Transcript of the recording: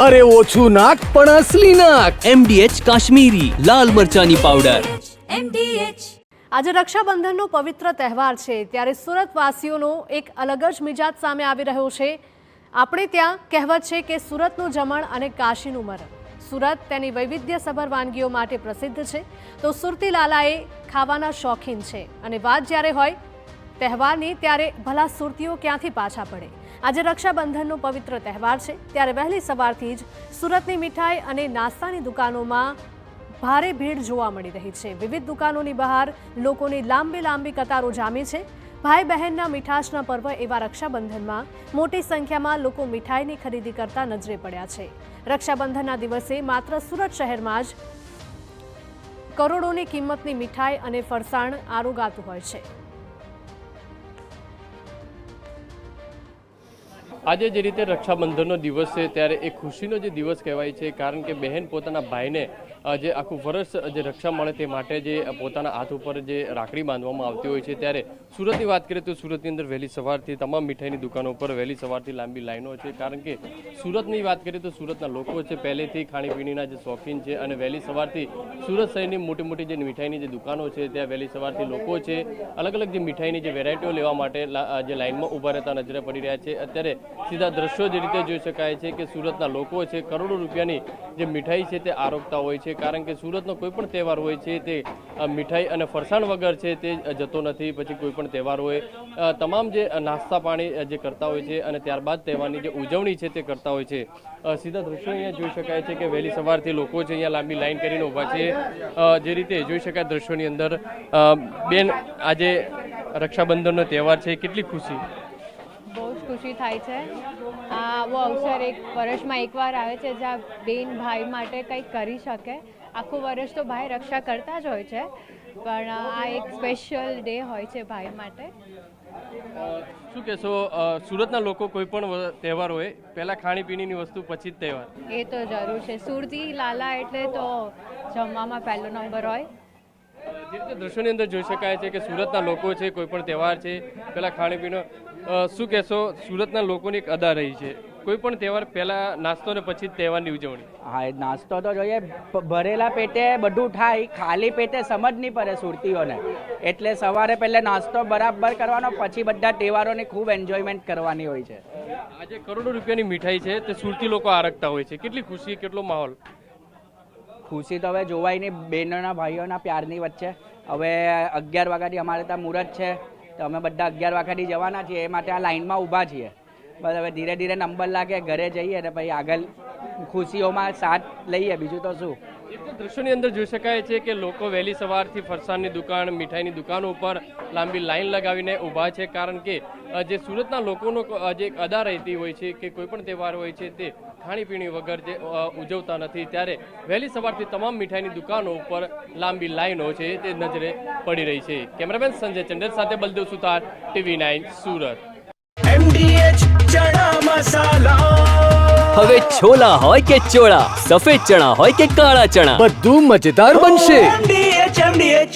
અરે ઓછું નાક પણ અસલી નાક. MDH કાશ્મીરી લાલ મરચાની પાવડર. આજે રક્ષાબંધનનો પવિત્ર તહેવાર છે, ત્યારે સુરતવાસીઓનો એક અલગ જ મિજાજ સામે આવી રહ્યો છે. આપણે ત્યાં કહેવત છે કે સુરતનું જમણ અને કાશીનું મરણ. સુરત તેની વૈવિધ્યસભર વાનગીઓ માટે પ્રસિદ્ધ છે, તો સુરતી લાલાએ ખાવાના શોખીન છે. અને વાત જ્યારે હોય તહેવારની, ત્યારે ભલા સુરતીઓ ક્યાંથી પાછા પડે. આજે રક્ષાબંધનનો પવિત્ર તહેવાર છે, ત્યારે વહેલી સવારથી જ સુરતની મીઠાઈ અને નાસ્તાની દુકાનોમાં ભારે ભીડ જોવા મળી રહી છે. વિવિધ દુકાનોની બહાર લોકોની લાંબી કતારો જામી છે. ભાઈ બહેનના મીઠાશના પર્વ એવા રક્ષાબંધનમાં મોટી સંખ્યામાં લોકો મીઠાઈની ખરીદી કરતા નજરે પડ્યા છે. રક્ષાબંધનના દિવસે માત્ર સુરત શહેરમાં જ કરોડોની કિંમતની મીઠાઈ અને ફરસાણ આરોગાતું હોય છે. આજે જે રીતે રક્ષાબંધનનો દિવસ છે, ત્યારે એ ખુશીનો જે દિવસ કહેવાય છે, કારણ કે બહેન પોતાના ભાઈને જે આખું વર્ષ જે રક્ષા મળે તે માટે જે પોતાના હાથ ઉપર જે રાખડી બાંધવામાં આવતી હોય છે. ત્યારે સુરતની વાત કરીએ તો સુરતની અંદર વહેલી સવારથી તમામ મીઠાઈની દુકાનો ઉપર વહેલી સવારથી લાંબી લાઈનો છે, કારણ કે સુરતની વાત કરીએ તો સુરતના લોકો છે પહેલેથી ખાણીપીણીના જે શોખીન છે, અને વહેલી સવારથી સુરત શહેરની મોટી જે મીઠાઈની જે દુકાનો છે ત્યાં વહેલી સવારથી લોકો છે અલગ જે મીઠાઈની જે વેરાયટીઓ લેવા માટે જે લાઈનમાં ઊભા રહેતા નજરે પડી રહ્યા છે. અત્યારે સીધા દ્રશ્યો જે રીતે જોઈ શકાય છે કે સુરતના લોકો છે કરોડો રૂપિયાની જે મીઠાઈ છે તે આરોગતા હોય છે, કારણ કે સુરતનો કોઈ પણ તહેવાર હોય છે તે મીઠાઈ અને ફરસાણ વગર છે તે જતો નથી. પછી કોઈ પણ તહેવાર હોય તમામ જે નાસ્તા પાણી જે કરતા હોય છે અને ત્યારબાદ તહેવારની જે ઉજવણી છે તે કરતા હોય છે. સીધા દ્રશ્યો અહીંયા જોઈ શકાય છે કે વહેલી સવારથી લોકો છે અહીંયા લાંબી લાઈન કરીને ઊભા છે. જે રીતે જોઈ શકાય દ્રશ્યોની અંદર બેન, આજે રક્ષાબંધનનો તહેવાર છે, કેટલી ખુશી? બહુ જ ખુશી થાય છે. આવો અવસર એક વર્ષમાં એકવાર આવે છે જ્યાં બેન ભાઈ માટે કંઈક કરી શકે. આખું વર્ષ તો ભાઈ રક્ષા કરતા જ હોય છે, પણ આ એક સ્પેશિયલ ડે હોય છે ભાઈ માટે. શું કહેશો, સુરતના લોકો કોઈ પણ તહેવાર હોય પહેલાં ખાણીપીણીની વસ્તુ પછી જ તહેવાર? એ તો જરૂર છે. સુરતી લાલા એટલે તો જમવામાં પહેલો નંબર હોય. જે રીતે દ્રશ્યોની અંદર જોઈ શકાય છે કે સુરતના લોકો છે કોઈ પણ તહેવાર છે પહેલાં ખાણીપીણો. શું કહેશો, સુરતના લોકોની એક અદા રહી છે કોઈ પણ તહેવાર પહેલાં નાસ્તો ને પછી જ તહેવારની ઉજવણી? હા, એ નાસ્તો તો જોઈએ. ભરેલા પેટે બધું થાય, ખાલી પેટે સમજ નહીં પડે સુરતીઓને. એટલે સવારે પહેલે નાસ્તો બરાબર કરવાનો, પછી બધા તહેવારોની ખૂબ એન્જોયમેન્ટ કરવાની હોય છે. આજે કરોડો રૂપિયાની મીઠાઈ છે તે સુરતી લોકો આરગતા હોય છે, કેટલી ખુશી, કેટલો માહોલ? ખુશી તો હવે જોવાય નહીં, બહેનોના ભાઈઓના પ્યારની વચ્ચે. હવે 11 વાગ્યાથી અમારે ત્યાં મુહૂર્ત છે, તો અમે બધા 11 વાગ્યાથી જવાના છીએ, એ માટે આ લાઈનમાં ઊભા છીએ. બસ હવે ધીરે ધીરે નંબર લાગે, ઘરે જઈએ અને પછી આગળ ખુશીઓમાં સાથ લઈએ, બીજું તો શું. દ્રશ્યોની અંદર જોઈ શકાય છે કે લોકો વહેલી સવારથી ફરસાણની દુકાન, મીઠાઈની દુકાનો ઉપર લાંબી લાઈન લગાવીને ઊભા છે, કારણ કે જે સુરતના લોકોનો જે એક અદા રહેતી હોય છે કે કોઈ પણ તહેવાર હોય છે તે ખાણીપીણી વગર જે ઉજવતા નથી. ત્યારે વહેલી સવારથી તમામ મીઠાઈની દુકાનો ઉપર લાંબી લાઈનો છે તે નજરે પડી રહી છે. કેમેરામેન સંજય ચંડેલ સાથે બલદેવ સુતાર, TV9 સુરત. MDH ચણા મસાલા. હવે છોલા હોય કે ચોળા, સફેદ ચણા હોય કે કાળા ચણા, બધું મજેદાર બનશે. MDH